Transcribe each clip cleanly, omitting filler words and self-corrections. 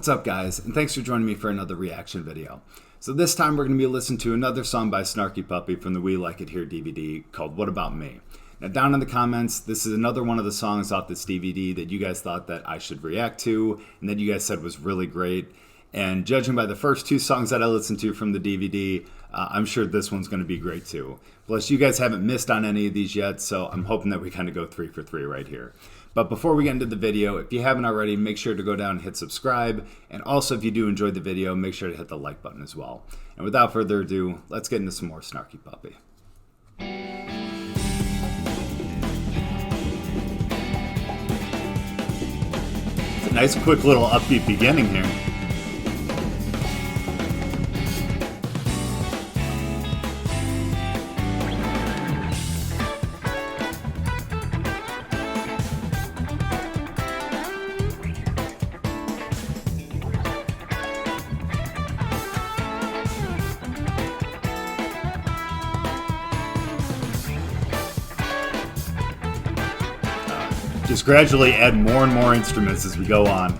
What's up, guys, and thanks for joining me for another reaction video. So this time we're going to be listening to another song by Snarky Puppy from the We Like It Here DVD called What About Me? Now down in the comments, this is another one of the songs off this DVD that you guys thought that I should react to and that you guys said was really great. And judging by the first two songs that I listened to from the DVD, I'm sure this one's going to be great too. Plus, you guys haven't missed on any of these yet, so I'm hoping that we kind of go 3 for 3 right here. But before we get into the video, if you haven't already, make sure to go down and hit subscribe. And also, if you do enjoy the video, make sure to hit the like button as well. And without further ado, let's get into some more Snarky Puppy. It's a nice, quick little upbeat beginning here. Just gradually add more and more instruments as we go on.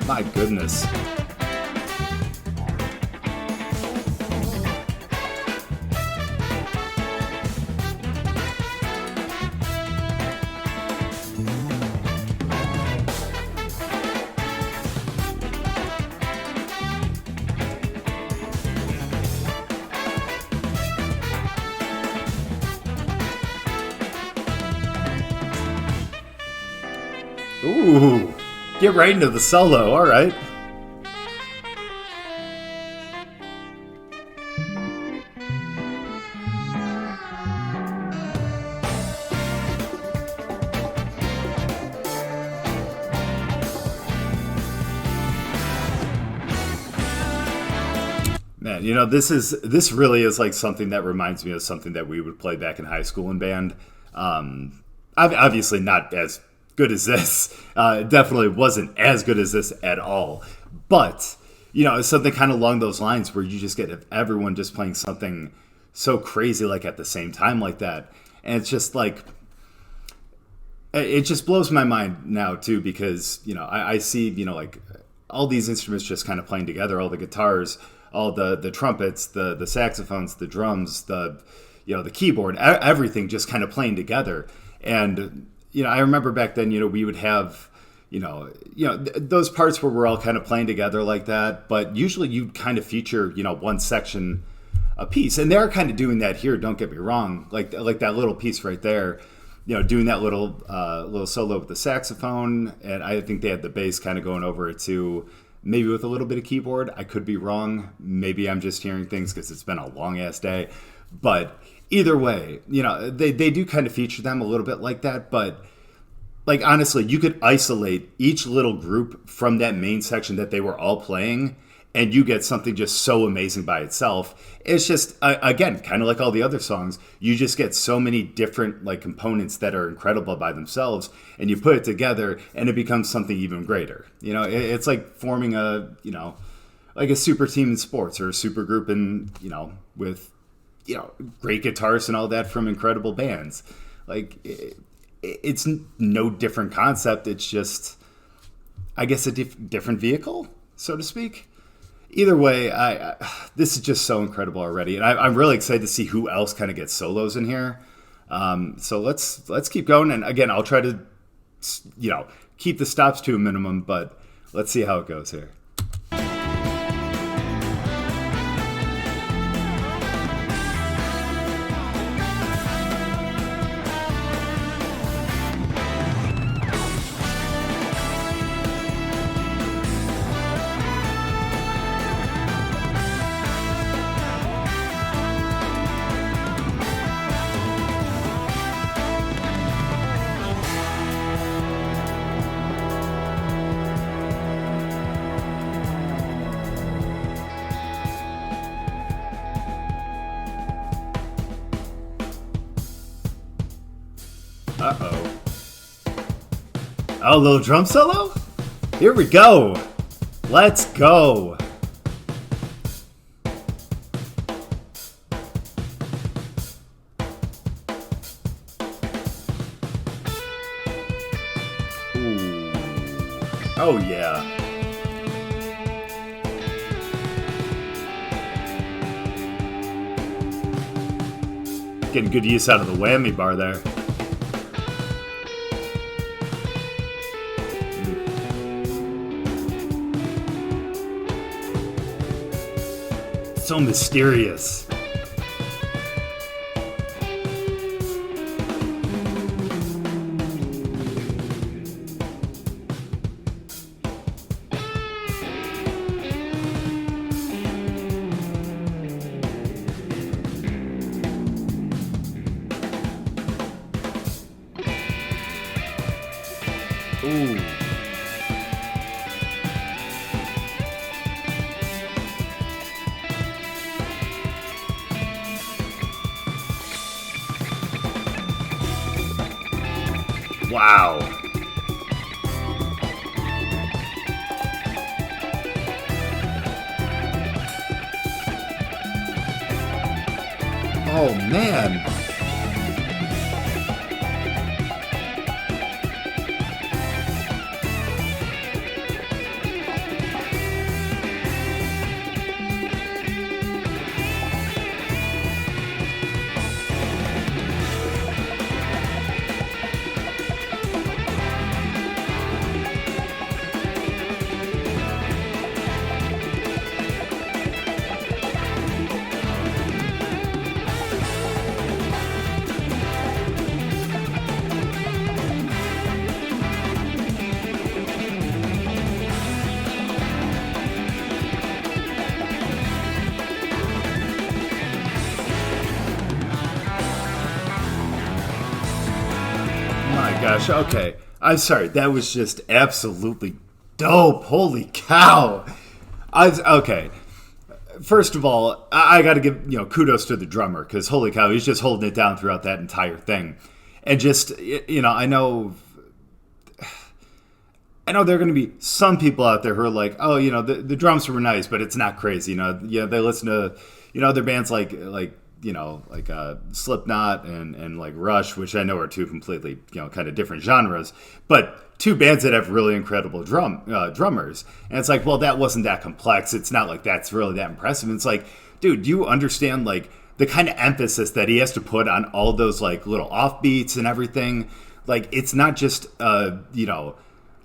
My goodness. Ooh. Get right into the solo, alright. Man, you know, this really is like something that reminds me of something that we would play back in high school in band. Obviously not as good as this. It definitely wasn't as good as this at all. But, you know, it's something kind of along those lines where you just get everyone just playing something so crazy like at the same time like that. And it's just like, it just blows my mind now too, because, you know, I see, you know, like all these instruments just kind of playing together, all the guitars, all the trumpets, the saxophones, the drums, the keyboard, everything just kind of playing together. And you know, I remember back then, you know, we would have, those parts where we're all kind of playing together like that. But usually you'd kind of feature, you know, one section a piece. And they're kind of doing that here, don't get me wrong. Like that little piece right there, you know, doing that little solo with the saxophone. And I think they had the bass kind of going over it too. Maybe with a little bit of keyboard. I could be wrong. Maybe I'm just hearing things because it's been a long-ass day. But either way, you know, they do kind of feature them a little bit like that, but like honestly, you could isolate each little group from that main section that they were all playing, and you get something just so amazing by itself. It's just, again, kind of like all the other songs, you just get so many different like components that are incredible by themselves, and you put it together, and it becomes something even greater. You know, it's like forming a, you know, like a super team in sports or a super group in, you know, with, you know, great guitarists and all that from incredible bands. Like, it's no different concept. It's just, I guess, a different vehicle, so to speak. Either way, this is just so incredible already. And I'm really excited to see who else kind of gets solos in here. So let's keep going. And again, I'll try to, you know, keep the stops to a minimum, but let's see how it goes here. Uh-oh. Oh, a little drum solo? Here we go. Let's go. Ooh. Oh, yeah. Getting good use out of the whammy bar there. So mysterious. Ooh. Wow. Oh, man. Gosh, okay. I'm sorry. That was just absolutely dope. Holy cow. Okay. First of all, I got to give, kudos to the drummer, because holy cow, he's just holding it down throughout that entire thing. And just, I know there are going to be some people out there who are like, oh, the drums were nice, but it's not crazy. They listen to, other bands like Slipknot and like Rush, which I know are two completely, kind of different genres, but two bands that have really incredible drummers. And it's like, well, that wasn't that complex. It's not like that's really that impressive. And it's like, dude, do you understand like the kind of emphasis that he has to put on all those like little offbeats and everything? Like, it's not just,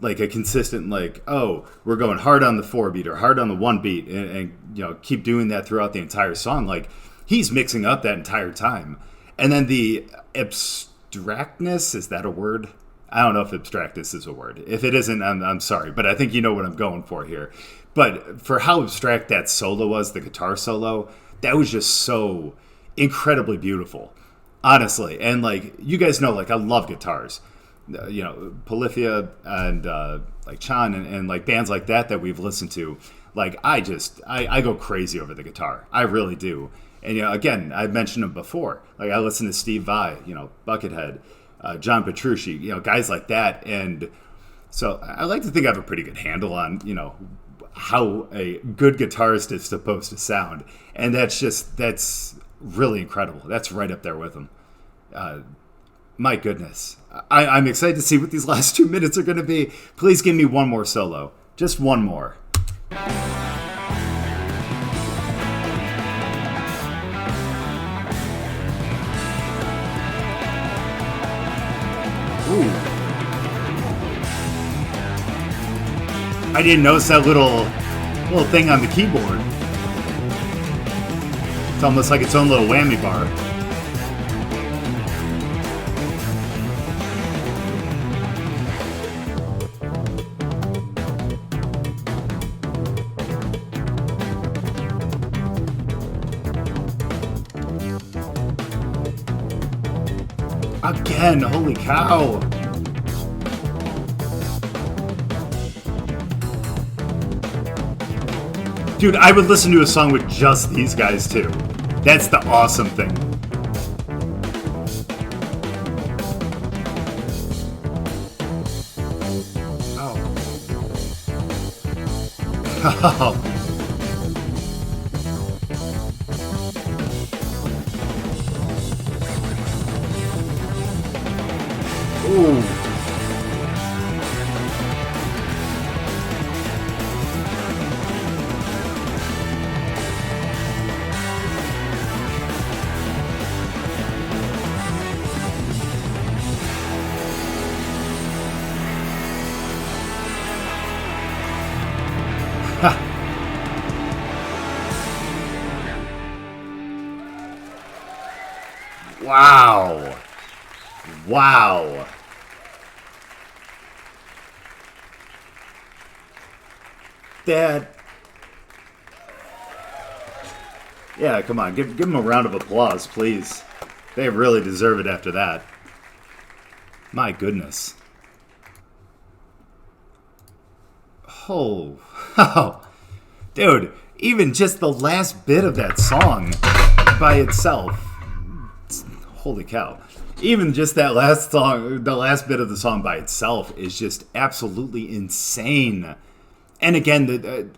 like a consistent, like, oh, we're going hard on the 4-beat or hard on the 1-beat and keep doing that throughout the entire song. Like, he's mixing up that entire time. And then the abstractness, is that a word? I don't know if abstractness is a word. If it isn't, I'm sorry, but I think you know what I'm going for here. But for how abstract that solo was, the guitar solo, that was just so incredibly beautiful, honestly. And like, you guys know, like, I love guitars. Polyphia and like Chan and like bands like that we've listened to. Like, I go crazy over the guitar. I really do. And, again, I've mentioned them before. Like, I listen to Steve Vai, Buckethead, John Petrucci, guys like that. And so I like to think I have a pretty good handle on, how a good guitarist is supposed to sound. And that's really incredible. That's right up there with them. My goodness. I'm excited to see what these last 2 minutes are going to be. Please give me one more solo. Just one more. Ooh. I didn't notice that little thing on the keyboard. It's almost like its own little whammy bar. Again, holy cow. Dude, I would listen to a song with just these guys too. That's the awesome thing. Ooh. Wow. Wow. That. Yeah, come on. Give them a round of applause, please. They really deserve it after that. My goodness. Oh. Oh. Dude, even just the last bit of that song by itself. Holy cow. Even just that last song, the last bit of the song by itself is just absolutely insane. And again, the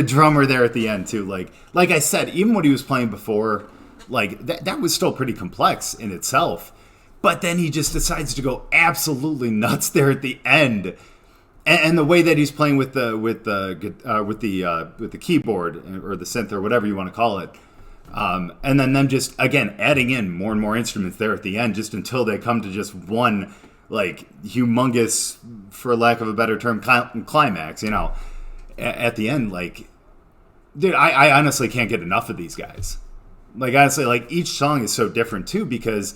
drummer there at the end too, like I said, even what he was playing before, like that was still pretty complex in itself. But then he just decides to go absolutely nuts there at the end. And the way that he's playing with the keyboard or the synth or whatever you want to call it, and then them just again adding in more and more instruments there at the end, just until they come to just one like humongous, for lack of a better term, climax. You know, at the end, like, dude, I honestly can't get enough of these guys. Like honestly, like each song is so different too, because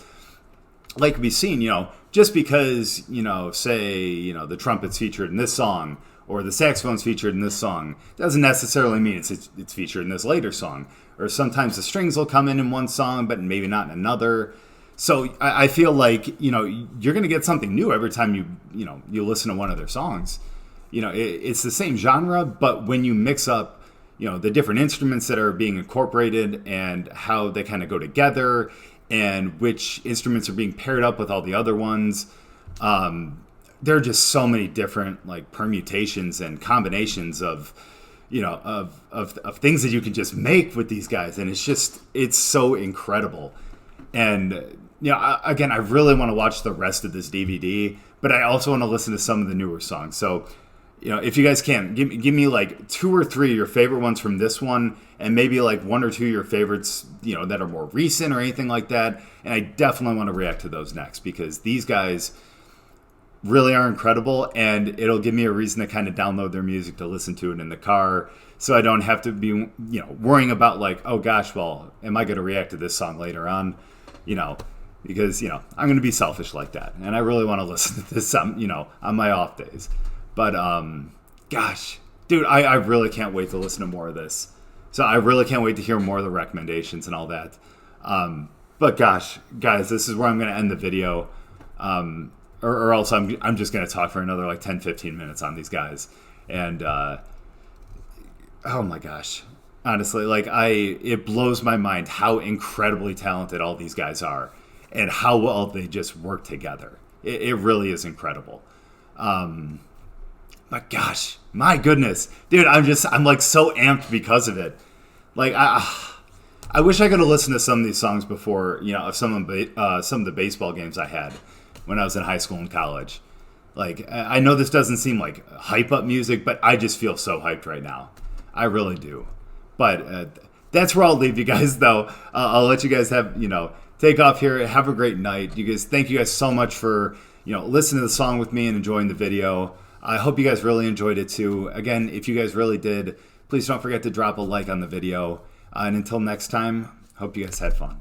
like we've seen, you know, just because, you know, say, you know, the trumpet's featured in this song or the saxophone's featured in this song doesn't necessarily mean it's featured in this later song. Or sometimes the strings will come in one song, but maybe not in another. So I feel like, you know, you're going to get something new every time you listen to one of their songs. You know, it's the same genre, but when you mix up, you know, the different instruments that are being incorporated and how they kind of go together, and which instruments are being paired up with all the other ones. There are just so many different like permutations and combinations of, you know, of things that you can just make with these guys. And it's so incredible. And, you know, I really want to watch the rest of this DVD, but I also want to listen to some of the newer songs. So, you know, if you guys can, give me like 2 or 3 of your favorite ones from this one, and maybe like 1 or 2 of your favorites, you know, that are more recent or anything like that. And I definitely want to react to those next, because these guys really are incredible, and it'll give me a reason to kind of download their music to listen to it in the car, so I don't have to be, you know, worrying about like, oh gosh, well, am I going to react to this song later on, you know, because, you know, I'm going to be selfish like that, and I really want to listen to this, you know, on my off days. But gosh, dude, I really can't wait to listen to more of this. So I really can't wait to hear more of the recommendations and all that. But gosh, guys, this is where I'm going to end the video. Or else I'm just going to talk for another like 10, 15 minutes on these guys. And oh my gosh, honestly, like it blows my mind how incredibly talented all these guys are and how well they just work together. It really is incredible. But gosh, my goodness, dude, I'm like so amped because of it. Like I wish I could have listened to some of these songs before, you know, some of the baseball games I had when I was in high school and college. Like, I know this doesn't seem like hype up music, but I just feel so hyped right now. I really do. But that's where I'll leave you guys, though. I'll let you guys have, you know, take off here. Have a great night. Thank you guys so much for, you know, listening to the song with me and enjoying the video. I hope you guys really enjoyed it too. Again, if you guys really did, please don't forget to drop a like on the video. And until next time, hope you guys had fun.